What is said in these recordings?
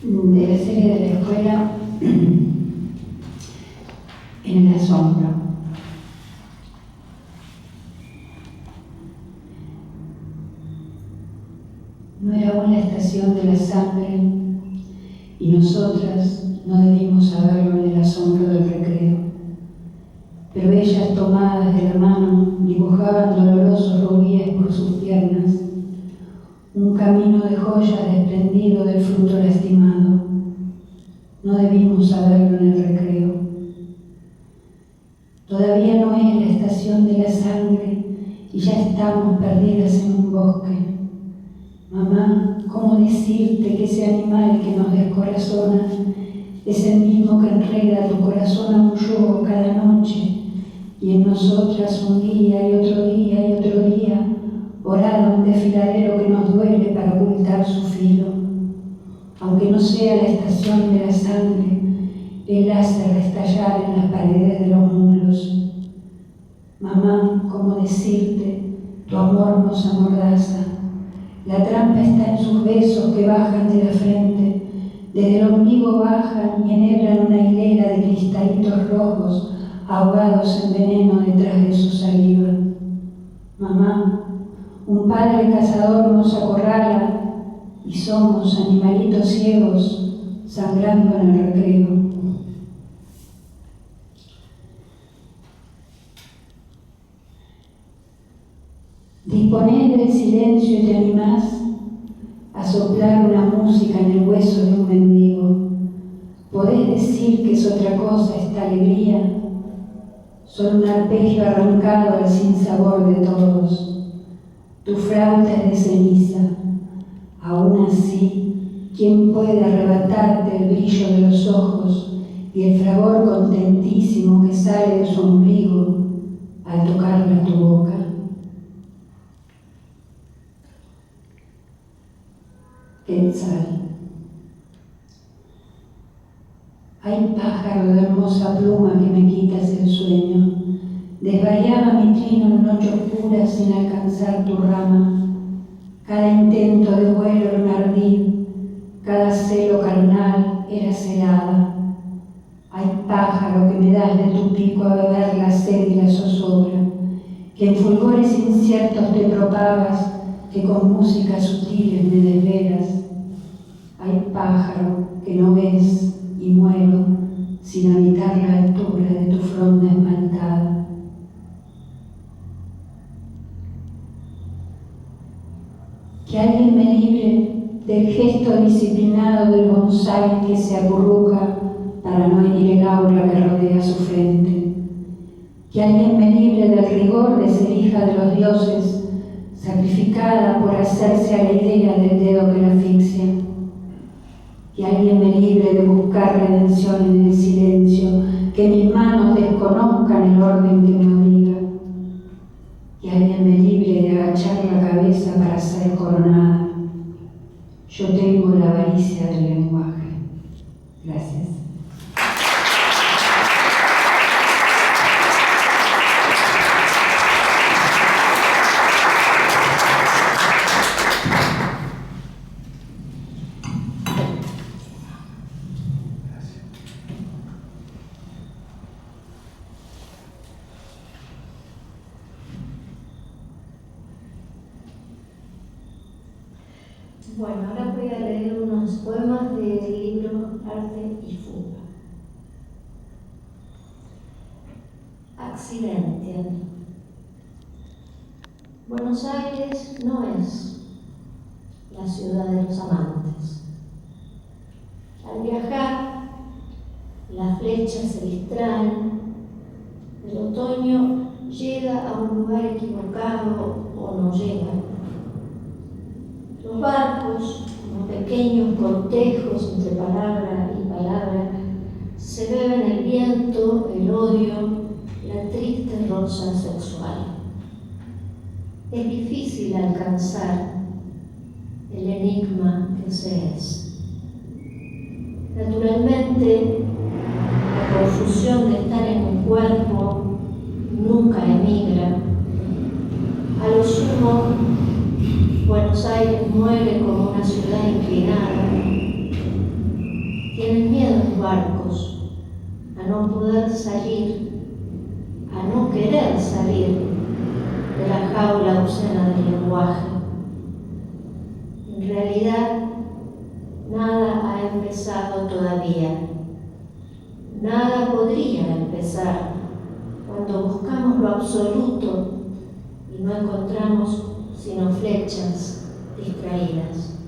de la serie de la escuela En el asombro. No era aún la estación de la sangre y nosotras no debimos saberlo en el asombro del recreo. Pero ellas, tomadas de la mano, dibujaban dolorosos rubíes por sus piernas, un camino de joyas desprendido del fruto lastimado. No debimos saberlo en el recreo. Todavía no es la estación de la sangre y ya estamos perdidas en un bosque. Mamá, ¿cómo decirte que ese animal que nos descorazona es el mismo que enreda tu corazón a un yugo cada noche, y en nosotras un día y otro día y otro día, orado un desfiladero que nos duele para ocultar su filo? Aunque no sea la estación de la sangre, él hace restallar en las paredes de los muros. Mamá, ¿cómo decirte? Tu amor nos amordaza. La trampa está en sus besos que bajan de la frente, desde el ombligo bajan y enhebran una hilera de cristalitos rojos ahogados en veneno detrás de su saliva. Mamá, un padre cazador nos acorrala y somos animalitos ciegos sangrando en el recreo. Disponés del silencio y te animás a soplar una música en el hueso de un mendigo. Podés decir que es otra cosa esta alegría, solo un arpegio arrancado al sinsabor de todos. Tu flauta es de ceniza. Aún así, ¿quién puede arrebatarte el brillo de los ojos y el fragor contentísimo que sale de su ombligo al tocarla tu boca? Quetzal. Hay pájaro de hermosa pluma que me quitas el sueño. Desvariaba mi trino en noche oscura sin alcanzar tu rama. Cada intento de vuelo era un ardid, cada celo carnal era celada. Hay pájaro que me das de tu pico a beber la sed y la zozobra, que en fulgores inciertos te propagas, que con músicas sutiles me desvelas. Hay pájaro que no ves y muero sin habitar la altura de tu fronda esmaltada. Que alguien me libre del gesto disciplinado del bonsái que se acurruca para no herir el aura que rodea su frente. Que alguien me libre del rigor de ser hija de los dioses, sacrificada por hacerse a la idea del dedo que la asfixia. Que alguien me libre de buscar redención en el silencio, que mis manos desconozcan el orden que me obliga. Que alguien me libre de agachar la cabeza para ser coronada. Yo tengo la avaricia del lenguaje. Gracias. Bueno, ahora voy a leer unos poemas del libro Arte y Fuga. Accidente. Buenos Aires no es la ciudad de los amantes. Al viajar, las flechas se distraen, el otoño llega a un lugar equivocado o no llega. Los barcos, como pequeños cortejos entre palabra y palabra, se beben el viento, el odio, la triste rosa sexual. Es difícil alcanzar el enigma que se es. Naturalmente, la confusión de estar en un cuerpo nunca emigra. A lo sumo, Buenos Aires muere como una ciudad inclinada. salir, a no querer salir de la jaula obscena del lenguaje. En realidad, nada ha empezado todavía. Nada podría empezar cuando buscamos lo absoluto y no encontramos sino flechas distraídas.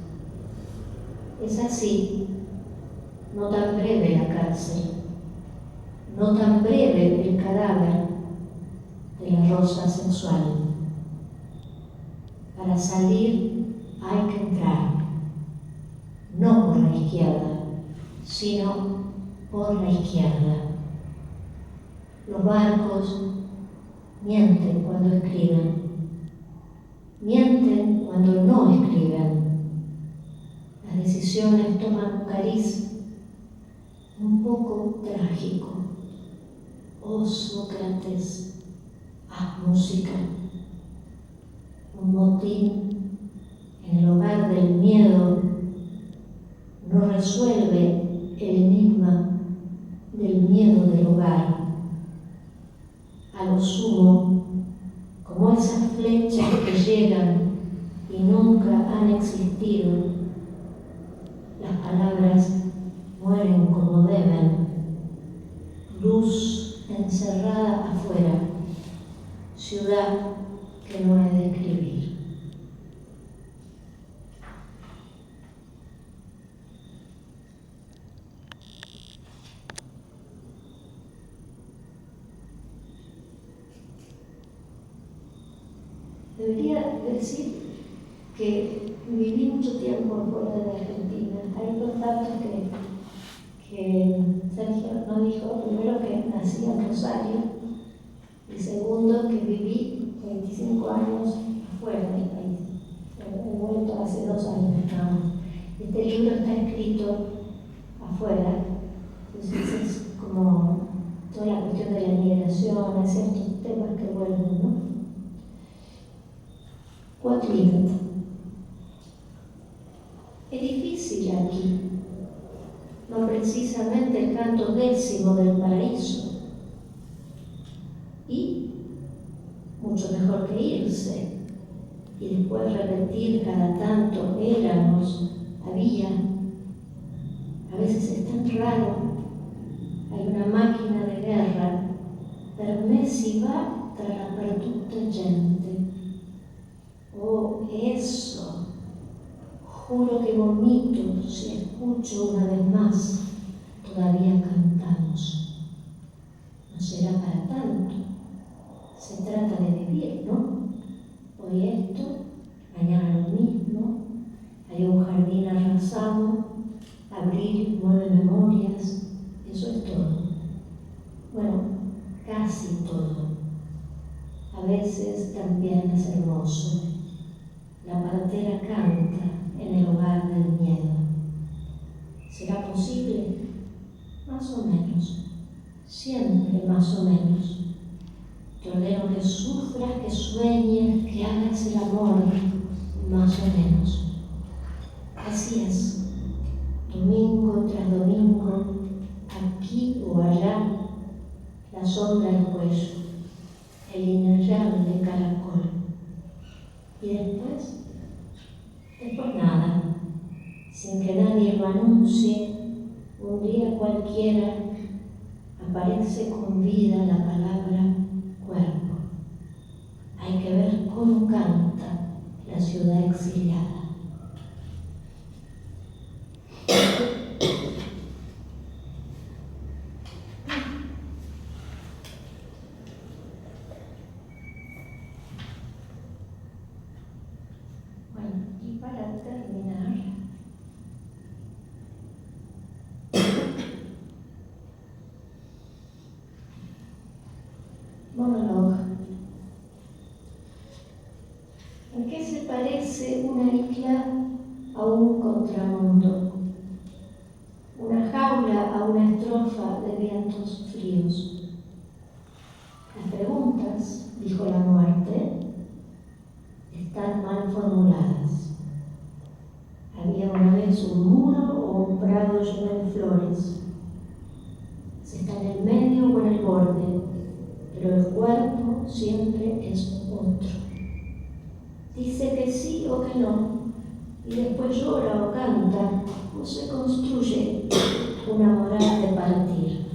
Es así, no tan breve la cárcel, no tan breve el cadáver de la rosa sexual. Para salir hay que entrar, no por la izquierda, sino por la izquierda. Los barcos mienten cuando escriben, mienten cuando no escriben. Las decisiones toman un cariz un poco trágico. Oh Sócrates, haz música. Un motín en el hogar del miedo no resuelve el enigma del miedo del hogar. A lo sumo, como esas flechas que llegan y nunca han existido, las palabras mueren como deben. Luz encerrada afuera, ciudad que no he de escribir. Debería decir que viví mucho tiempo fuera de Argentina. Hay dos datos que Sergio no dijo. Primero, que nací en Rosario, y segundo, que viví 25 años afuera del país. He vuelto hace 2 años. Este libro está escrito afuera, entonces es como toda la cuestión de la migración, hay ciertos temas que vuelven, ¿no? What lived. Es difícil aquí, no precisamente el canto 10º del paraíso, y mucho mejor que irse y después repetir cada tanto éramos, había. A veces es tan raro, hay una máquina de guerra, per me si va tra la perduta gente. Oh, eso, juro que vomito si escucho una vez más, todavía cantamos. No será para tanto, se trata de vivir, ¿no? Hoy esto, mañana lo mismo, hay un jardín arrasado, abrir 9 memorias, eso es todo. Bueno, casi todo. A veces también es hermoso. La partera canta en el hogar del miedo. ¿Será posible? Más o menos. Siempre más o menos. Te ordeno que sufras, que sueñes, que hagas el amor, más o menos. Así es. Domingo tras domingo, aquí o allá, la sombra del cuello, el inhallable caracol. Y después nada, sin que nadie lo anuncie, un día cualquiera aparece con vida la palabra cuerpo. Hay que ver cómo canta la ciudad exiliada. Para terminar, monólogo. ¿En qué se parece una isla a un contramundo? Una jaula a una estrofa de vientos fríos. Las preguntas, dijo la muerte, están mal formuladas. Había una vez un muro o un prado lleno de flores. Se está en el medio o en el borde, pero el cuerpo siempre es otro. Dice que sí o que no, y después llora o canta, o se construye una moral de partir.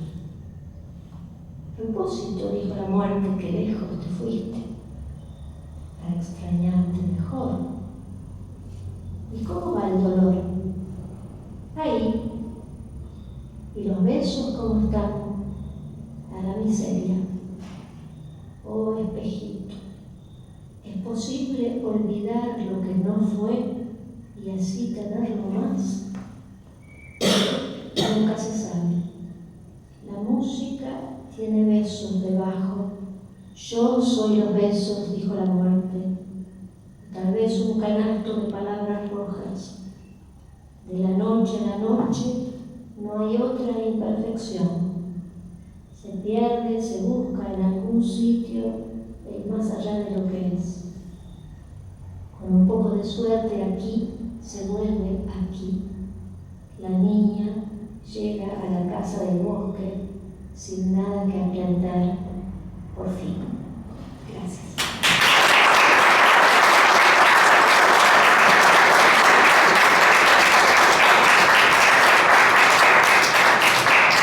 A propósito, dijo la muerte, que lejos te fuiste, para extrañarte mejor. ¿Y cómo va el dolor? Ahí. ¿Y los besos cómo están? A la miseria. Oh, espejito, ¿es posible olvidar lo que no fue y así tenerlo más? Nunca se sabe. La música tiene besos debajo. Yo soy los besos, dijo la muerte. Tal vez un canasto de palabras rojas. De la noche a la noche no hay otra imperfección. Se pierde, se busca en algún sitio el más allá de lo que es. Con un poco de suerte aquí se vuelve aquí. La niña llega a la casa del bosque sin nada que aprender, por fin. Gracias.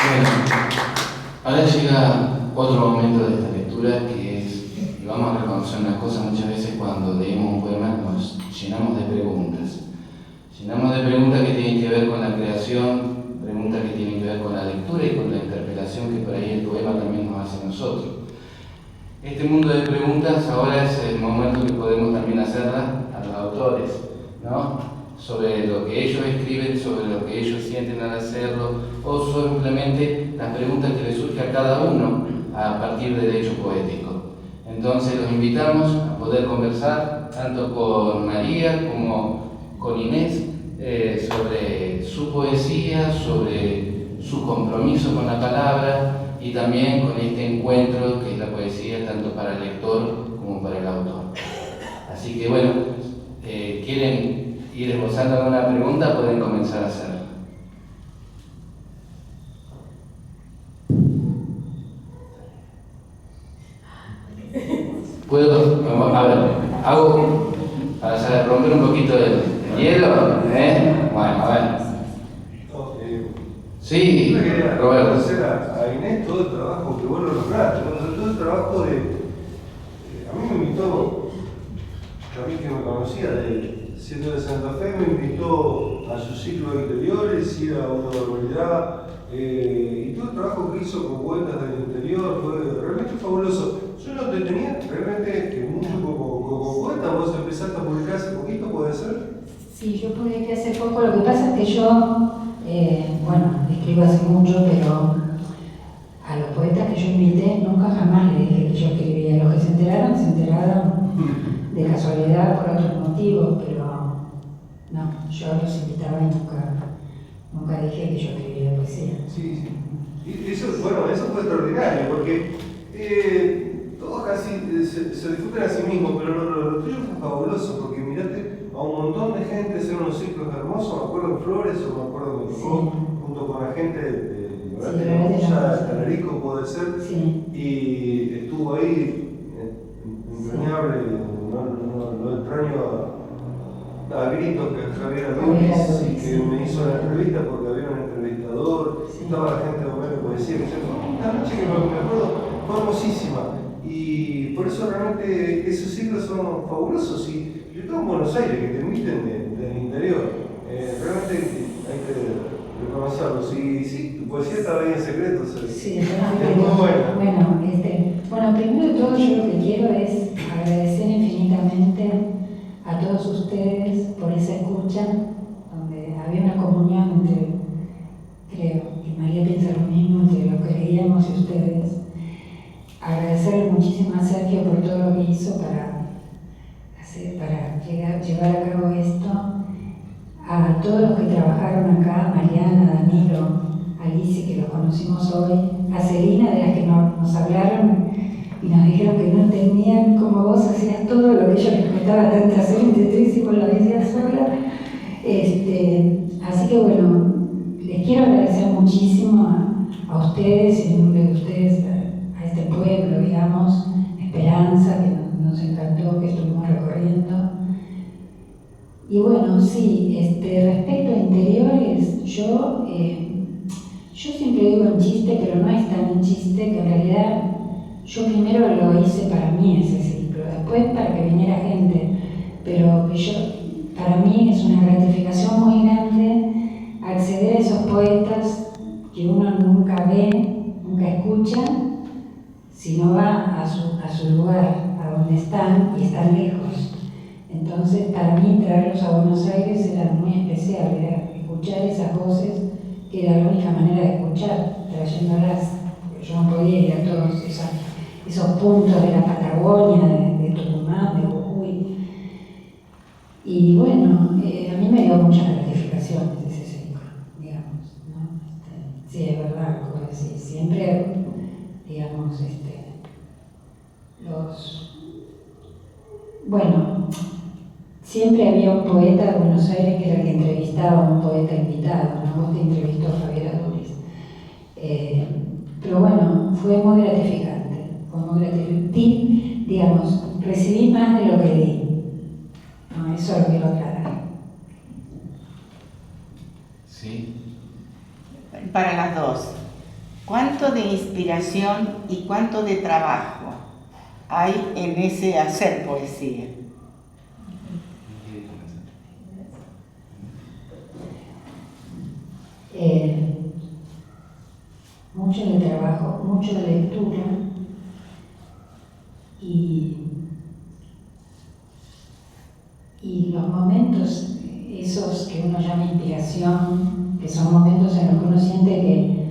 Bueno, ahora llega otro momento de esta lectura que es, y vamos a reconocer una cosa, muchas veces cuando leemos un poema nos llenamos de preguntas. Llenamos de preguntas que tienen que ver con la creación, preguntas que tienen que ver con la lectura y con la interpelación que por ahí el poema también nos hace a nosotros. Este mundo de preguntas ahora es el momento que podemos también hacerlas a los autores, ¿no? Sobre lo que ellos escriben, sobre lo que ellos sienten al hacerlo, o simplemente las preguntas que les surge a cada uno a partir del hecho poético. Entonces los invitamos a poder conversar tanto con María como con Inés sobre su poesía, sobre su compromiso con la palabra y también con este encuentro que es la poesía tanto para el lector como para el autor. Así que bueno, quieren ir esbozando alguna pregunta, pueden comenzar a hacerlo. ¿Puedo? A ver, hago para romper un poquito el hielo, Bueno, a ver. Sí, yo quería Roberto. agradecer a Inés todo el trabajo que vos lo lograste, todo el trabajo de... A mí me invitó, a mí que me conocía siendo de Santa Fe, me invitó a su ciclo de interiores, ir a una barbaridad, y todo el trabajo que hizo con poetas del interior fue realmente fabuloso. Yo no te tenía realmente mucho como poeta, vos empezaste a publicar hace poquito, ¿puede ser? Sí, yo publiqué hace poco. Lo que pasa es que yo, escribo hace mucho, pero a los poetas que yo invité nunca jamás les dije que yo escribía. Los que se enteraron de casualidad por otros motivos, pero no, yo los invitaba y nunca dije que yo escribía poesía. Sí. Y eso fue extraordinario, porque todos casi se disfrutan a sí mismos, pero lo tuyo fue fabuloso, porque miraste a un montón de gente hacer unos ciclos hermosos. Me acuerdo en Flores, o me acuerdo que tocó junto con la gente de Talarico, puede ser, y estuvo ahí entrañable. No extraño a gritos que Javier Luis, que me hizo la entrevista porque había un entrevistador, estaba la gente de Homero Poesía, que fue una noche que me acuerdo, fue hermosísima, y por eso realmente esos ciclos son fabulosos. Y yo estoy en Buenos Aires, que te inviten del interior, realmente hay que reconocerlos. Y sí, tu poesía estaba ahí en secreto, Sí, es muy buena. Bueno, primero de todo yo lo que quiero es agradecer infinitamente a todos ustedes por esa escucha, donde había una comunión entre, creo, y María piensa lo mismo, entre lo que leíamos y ustedes. Agradecerle muchísimo a Sergio por todo lo que hizo para llevar a cabo esto, a todos los que trabajaron acá, Mariana, Danilo, Alicia, que los conocimos hoy, a Celina, de las que nos hablaron y nos dijeron que no entendían cómo vos hacías todo lo que yo les costaba tanto hacer entre tres y vos lo decías sola. Así que bueno, les quiero agradecer muchísimo a ustedes, en nombre de ustedes, a este pueblo, digamos, Esperanza, que nos encantó, que estuvimos recorriendo. Y bueno, sí, respecto a interiores, yo siempre digo en chiste, pero no es tan en chiste, que en realidad yo primero lo hice para mí ese ciclo, después para que viniera gente, pero para mí es una gratificación muy grande acceder a esos poetas que uno nunca ve, nunca escucha, si no va a su lugar, a donde están y están lejos. Entonces, para mí, traerlos a Buenos Aires era muy especial, era escuchar esas voces, que era la única manera de escuchar, trayéndolas, porque yo no podía ir a todos esos puntos de la Patagonia, de Tucumán, de Jujuy. Y bueno, a mí me dio muchas gratificaciones ese ciclo, digamos, ¿no? Sí, es verdad, como decís, siempre, digamos, bueno, siempre había un poeta de Buenos Aires que era el que entrevistaba a un poeta invitado, ¿no? Vos te entrevistó a Javier Aduris. Pero bueno, fue muy gratificante, digamos, recibí más de lo que di. No, eso lo quiero aclarar. Sí. Para las dos, ¿cuánto de inspiración y cuánto de trabajo hay en ese hacer poesía? Mucho de trabajo, mucho de lectura y los momentos, esos que uno llama inspiración, que son momentos en los que uno siente que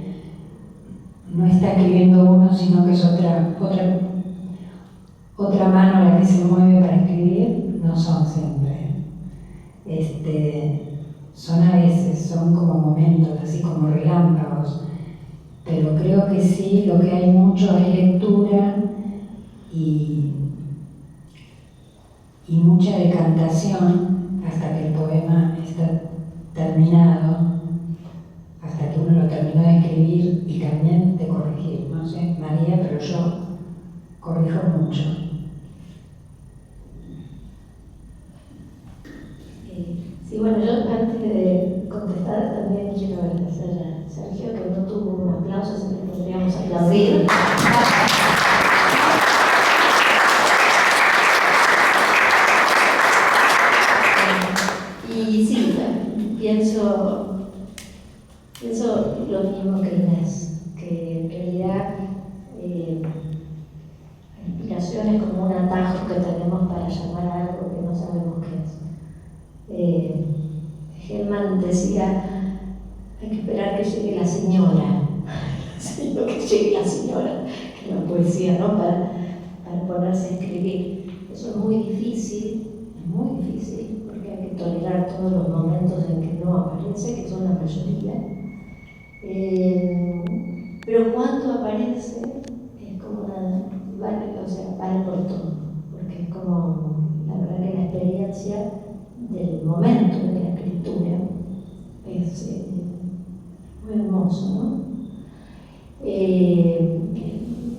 no está escribiendo uno, sino que es otra mano la que se mueve para escribir, no son siempre. Son a veces, son como momentos, así como relámpagos, pero creo que sí, lo que hay mucho es lectura y mucha decantación hasta que el poema está terminado, hasta que uno lo terminó de escribir y también de corregir. No sé, María, pero yo corrijo mucho. Sí, bueno, yo antes de contestar también quiero agradecer a Sergio, que no tuvo un aplauso, así que podríamos aplaudir. Y sí, pienso lo mismo que Inés, que en realidad la inspiración es como un atajo que tenemos para llamar a algo que no sabemos qué es. Gelman decía, hay que esperar que llegue la señora, sino que llegue la señora, que es la poesía, ¿no? Para ponerse a escribir. Eso es muy difícil, porque hay que tolerar todos los momentos en que no aparece, que son la mayoría. Pero cuando aparece, es como vale por todo, porque es como, la verdad que la experiencia del momento de la escritura es muy hermoso, ¿no?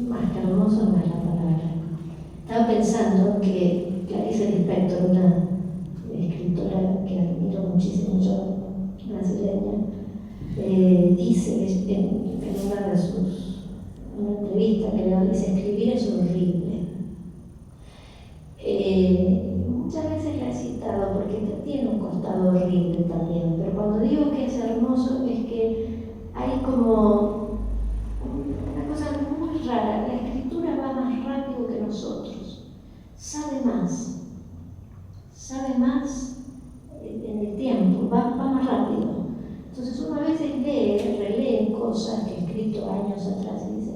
Más que hermoso no es la palabra. Estaba pensando que Clarice Lispector, una escritora que admiro muchísimo yo, brasileña, dice en una entrevista que le dice: escribir es horrible. Muchas veces la he citado porque tiene un costado horrible también, pero cuando digo que es hermoso es que hay como una cosa muy rara. La escritura va más rápido que nosotros, sabe más en el tiempo, va más rápido. Entonces uno a veces relee cosas que he escrito años atrás y dice: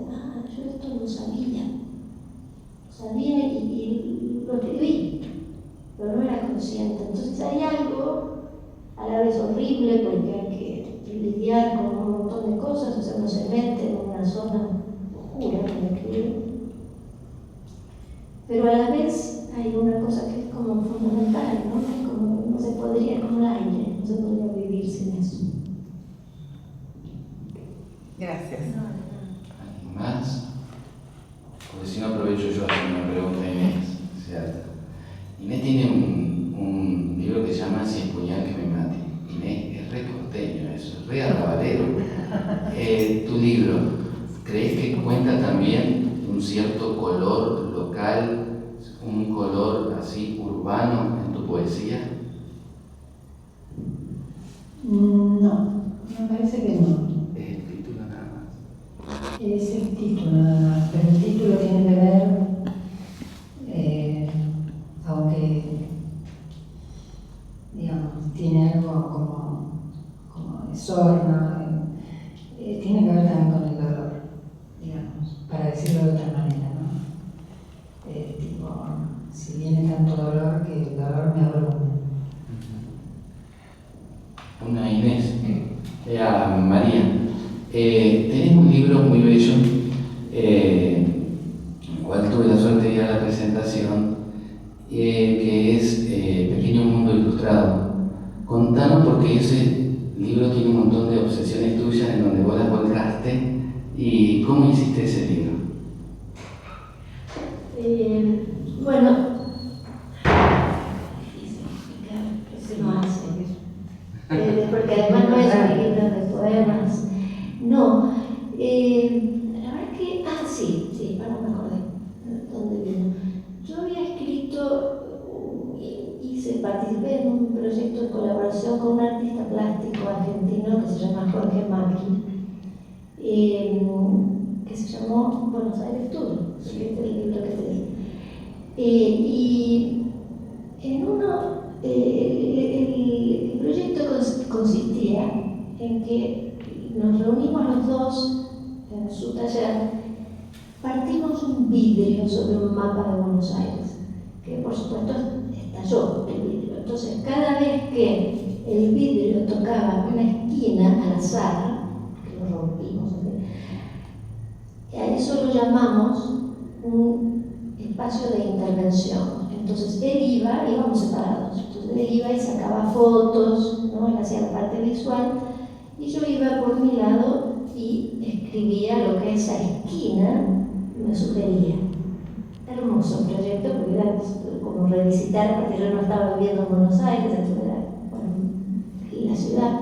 yo esto lo sabía y lo escribí, pero no era consciente. Entonces hay algo a la vez horrible porque hay que lidiar con un montón de cosas, o sea, uno se mete en una zona oscura para escribir, pero a la vez hay una cosa que es como fundamental, ¿no? Es como, no se podría, como el aire, no se podría vivir sin eso. Gracias. re arrabalero. Tu libro, ¿crees que cuenta también un cierto color local, un color así urbano en tu poesía? No, me parece que no. Es el título nada más. Es el título nada más, pero el título tiene que ver, aunque, digamos, tiene algo como de sorna, tiene que ver también con el dolor, digamos, para decirlo de otra manera, ¿no? Tipo, si viene tanto dolor, que el dolor me abrume. Una Inés, a María. Tenés un libro muy bello, el cual tuve la suerte de ir a la presentación, que es Pequeño Mundo Ilustrado. Contanos, porque ese libro tiene un montón de obsesiones tuyas en donde vos las volcaste, y cómo hiciste ese libro. Bueno, difícil explicar, porque no hace. Porque además no es un libro de poemas. No, la verdad que. Sí, ahora me acordé dónde vino. Yo había escrito, participé en un proyecto de colaboración con un artista plástico argentino que se llama Jorge Macri, que se llamó Buenos Aires Tour, este es el libro que te di. Y en uno, el proyecto consistía en que nos reunimos los dos en su taller, partimos un vidrio sobre un mapa de Buenos Aires, que por supuesto estalló el vidrio. Entonces, cada vez que el vidrio tocaba una esquina al azar, que lo rompimos, a eso lo llamamos un espacio de intervención. Entonces él íbamos separados, entonces él iba y sacaba fotos, ¿no? Él hacía la parte visual, y yo iba por mi lado y escribía lo que esa esquina me sugería. Hermoso proyecto, porque era como revisitar, porque yo no estaba viviendo en Buenos Aires, entonces era, bueno, la ciudad.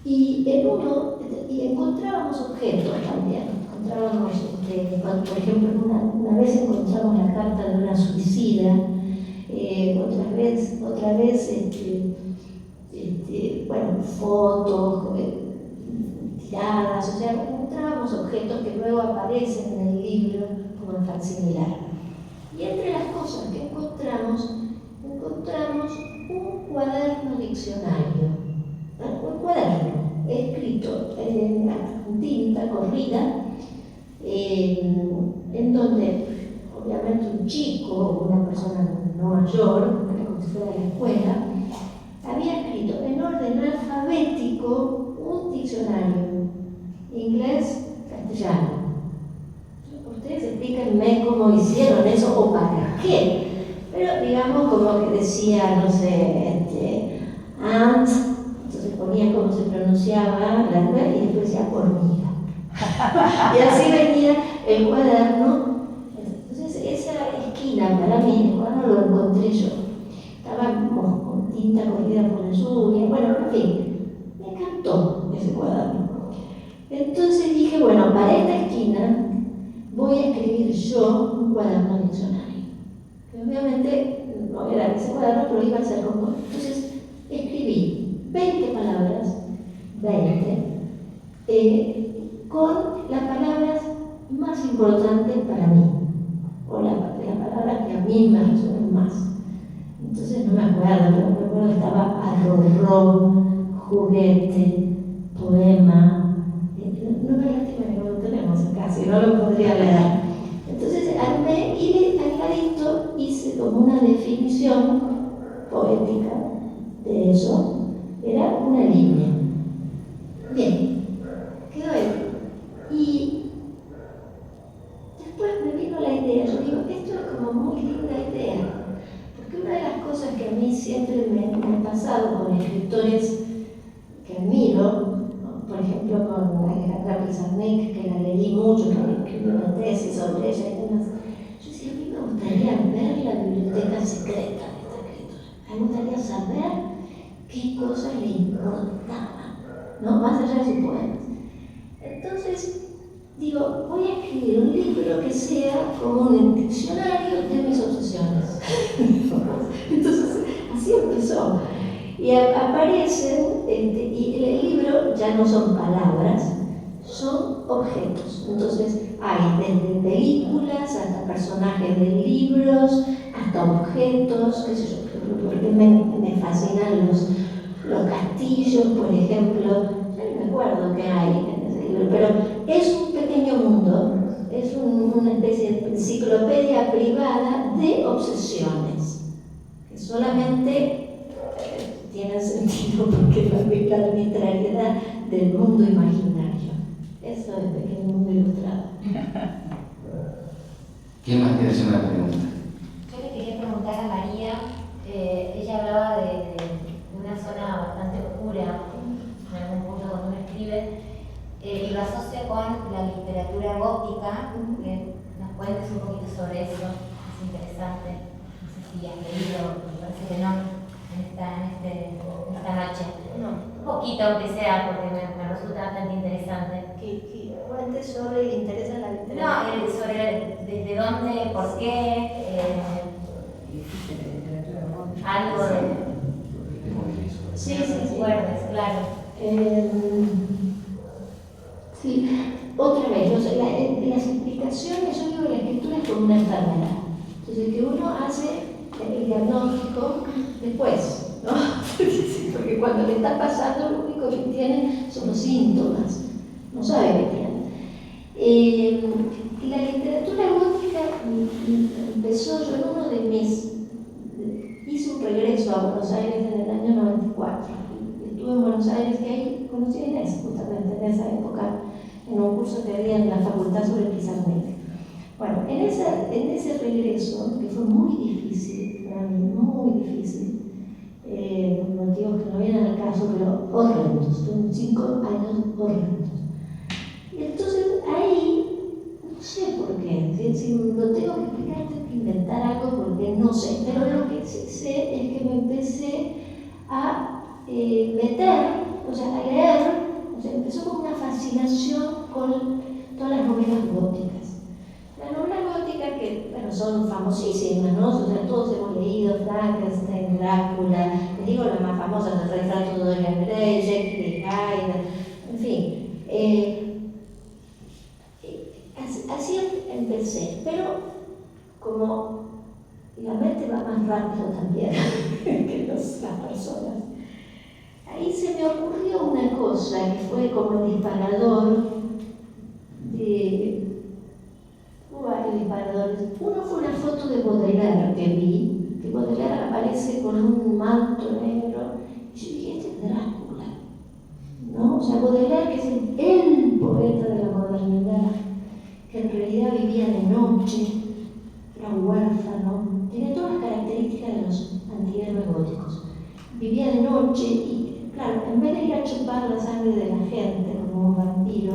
Y encontrábamos objetos también. Encontrábamos, por ejemplo, una vez encontramos la carta de una suicida, otra vez fotos tiradas, o sea, encontrábamos objetos que luego aparecen en el libro como en facsimilar. Y entre las cosas que encontramos un cuaderno diccionario, un cuaderno escrito en tinta corrida, en donde obviamente un chico, una persona no mayor, como si fuera de la escuela, había escrito en orden alfabético un diccionario, inglés-castellano. Ustedes explíquenme cómo hicieron eso o para qué, pero digamos como que decía, no sé, ant, entonces ponía cómo se pronunciaba la web y después decía hormiga. Y así venía el cuaderno. Entonces esa esquina para mí, el cuaderno lo encontré yo. Estábamos con tinta corrida por las uñas, bueno, en fin, me encantó ese cuaderno. Entonces dije, bueno, para esta esquina voy a escribir yo un cuaderno diccionario. Que obviamente no era ese cuaderno, pero iba a ser como. Entonces escribí 20 palabras, 20, con las palabras más importantes para mí, o las palabras que a mí me resuenan más. Entonces no me acuerdo, pero me acuerdo que estaba arrorró, juguete, poema. No me lastima que no lo tenemos acá, si no lo podría leer. Entonces armé y al ladito hice como una definición poética de eso. Era una línea. Bien, quedó ahí. Y después me vino la idea, yo digo, esto es como muy linda idea. Porque una de las cosas que a mí siempre me ha pasado con escritores que admiro, por ejemplo con Alejandra Pizarnik, que la leí mucho, que escribió una tesis sobre ella y demás, yo decía, a mí me gustaría ver la biblioteca secreta de esta escritora. Me gustaría saber qué cosas le importaban. ¿no? Más allá de sus poemas. Entonces, digo, voy a escribir un libro que sea como un diccionario de mis obsesiones. Entonces, así empezó. Y aparecen, y el libro ya no son palabras, son objetos. Entonces, hay desde películas hasta personajes de libros, hasta objetos, qué sé yo, porque me fascinan los castillos, por ejemplo. Ya no me acuerdo qué hay en ese libro, pero es un pequeño mundo, es una especie de enciclopedia privada de obsesiones, que solamente tienen sentido porque es la arbitrariedad del mundo imaginario. Eso es Pequeño Mundo Ilustrado. ¿Quién más quiere hacer una pregunta? Yo le quería preguntar a María, ella hablaba de una zona bastante oscura en algún punto cuando uno escribe, y lo asocia con la literatura gótica. Que nos cuentes un poquito sobre eso, es interesante. No sé si has leído, me parece que no, en esta noche. No. Un poquito, aunque sea, porque me resulta bastante interesante. Que cuente sobre el interés en la literatura. No, sobre desde dónde, por qué, algo de... Sí, sí, sí. Recuerdes, claro. Sí, otra vez, las explicaciones, yo digo que la escritura es como una enfermedad. Entonces, que uno hace el diagnóstico después, ¿no? Porque cuando le está pasando, lo único que tiene son los síntomas, no sabe qué tiene. La literatura gótica empezó, yo en uno de mis, hice un regreso a Buenos Aires en el año 94. Estuve en Buenos Aires, que ahí conocí a Inés, justamente en esa época, en un curso que había en la facultad sobre Pizarnik. Bueno, en ese regreso, que fue muy difícil para mí, muy difícil, por motivos que no vienen al caso, pero horrendos, fueron 5 años horrendos. Y entonces ahí, no sé por qué, si lo tengo que explicar, tengo que inventar algo porque no sé, pero lo que sí sé es que me empecé a meter, o sea, a leer, o sea, empezó con una fascinación con todas las novelas góticas. Las novelas góticas que, bueno, son famosísimas, ¿no? O sea, todos hemos leído Frankenstein, Drácula, les digo las más famosas, el retrato de Dorian Gray, Jekyll y Hyde, en fin. Así empecé, pero como la mente va más rápido también que las personas, ahí se me ocurrió una cosa que fue como el disparador de... Hubo varios disparadores. Uno fue una foto de Baudelaire que vi, que Baudelaire aparece con un manto negro, y yo dije, este es Drácula, ¿no? O sea, Baudelaire, que es el poeta de la modernidad, que en realidad vivía de noche, era huérfano, tiene todas las características de los antihéroes góticos. Vivía de noche y, claro, en vez de ir a chupar la sangre de la gente como un vampiro,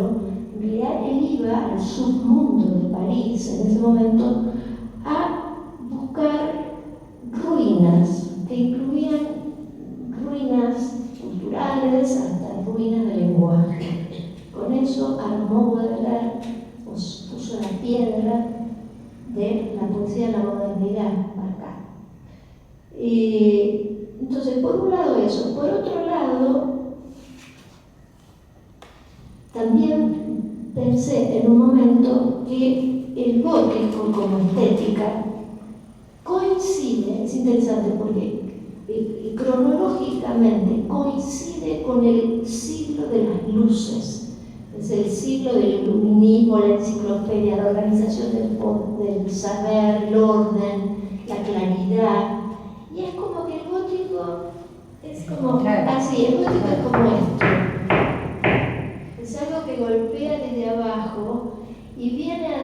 en realidad él iba al submundo de París en ese momento a buscar ruinas, que incluían ruinas culturales hasta ruinas de lenguaje. Con eso armó Baudelaire, puso la piedra de la poesía de la modernidad acá. Entonces, por un lado eso, por otro lado, también pensé en un momento que el gótico como estética coincide, es interesante porque cronológicamente coincide con el siglo de las luces, es el siglo del iluminismo, la enciclopedia, la organización del saber, el orden, la claridad, y es como que el gótico es como así, el gótico es como esto. Es algo que golpea desde abajo y viene a